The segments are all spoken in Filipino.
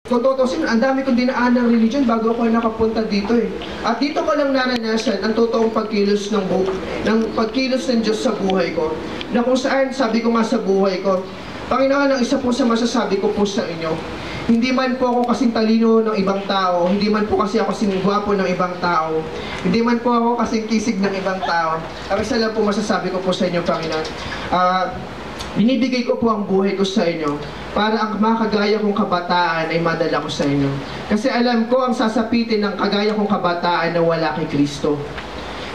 Kung tutusin, ang dami kong dinaan ng religion bago ako nakapunta dito eh. At dito ko lang naranasan ang totoong pagkilos ng pagkilos ng Diyos sa buhay ko. Na kung saan, sabi ko nga sa buhay ko, Panginoon, ang isa po sa masasabi ko po sa inyo, hindi man po ako kasing talino ng ibang tao, hindi man po kasi ako kasing gwapo ng ibang tao, hindi man po ako kasing kisig ng ibang tao. Ang isa lang po masasabi ko po sa inyo, Panginoon, binibigay ko po ang buhay ko sa inyo para ang mga kagaya kong kabataan ay madala ko sa inyo. Kasi alam ko ang sasapitin ng kagaya kong kabataan na wala kay Kristo.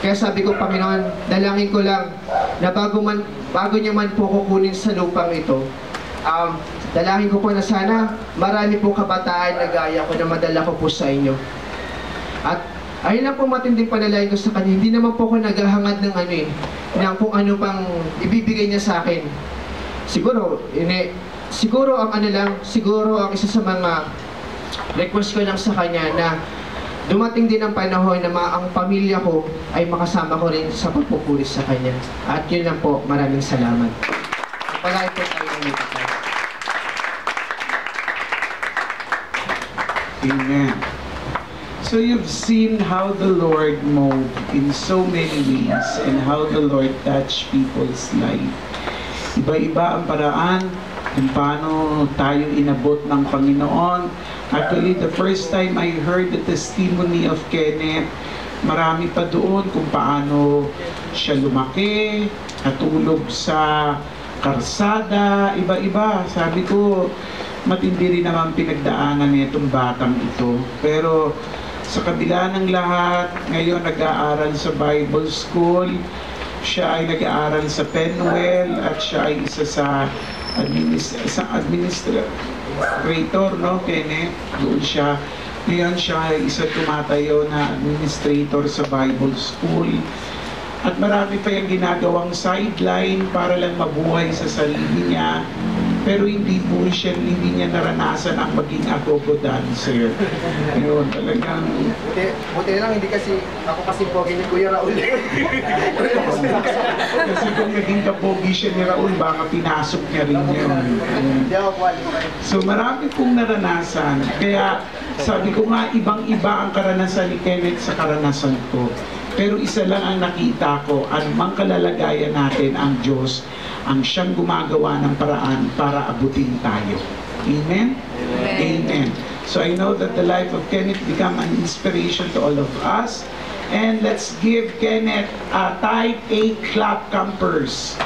Kaya sabi ko, Panginoon, dalangin ko lang na bago niya man po kukunin sa lupang ito, dalangin ko po na sana marami po kabataan na gaya ko na madala ko po sa inyo. At ayun lang po matinding panalangin ko sa Kanya. Hindi naman po ako naghahangad ng ng kung ano pang ibibigay niya sa akin. Siguro ang isa sa mga request ko lang sa Kanya na dumating din ang panahon na ang pamilya ko ay makasama ko rin sa pagpupuri sa Kanya. At yun lang po, maraming salamat. Pagpalain po tayo ng mga. Amen. So you've seen how the Lord moved in so many ways and how the Lord touched people's life. Iba-iba ang paraan kung paano tayo inabot ng Panginoon. Actually, the first time I heard the testimony of Kenneth, marami pa doon kung paano siya lumaki, natulog sa karsada, iba-iba. Sabi ko, matindi rin naman pinagdaanan nitong batang ito. Pero sa kabila ng lahat, ngayon nag-aaral sa Bible School, siya ay nag-aaral sa Penwell at siya ay isa sa administrator, no, Kenneth? Doon siya. Ngayon siya ay isa tumatayo na administrator sa Bible School. At marami pa yung ginagawang sideline para lang mabuhay sa sarili niya. Pero hindi niya naranasan ang maging agogo dancer. Yun, talagang... Buti na lang, hindi kasi, ako kasi pogi ni Kuya Raul. Kasi kung naging kapogi siya ni Raul, baka pinasok niya rin yun. So marami pong naranasan. Kaya sabi ko nga, ibang-iba ang karanasan ni Kenneth sa karanasan ko. Pero isa lang ang nakita ko, anumang kalalagayan natin ang Diyos, ang siyang gumagawa ng paraan para abutin tayo. Amen? Amen? Amen. So I know that the life of Kenneth become an inspiration to all of us. And let's give Kenneth a type A clap campers.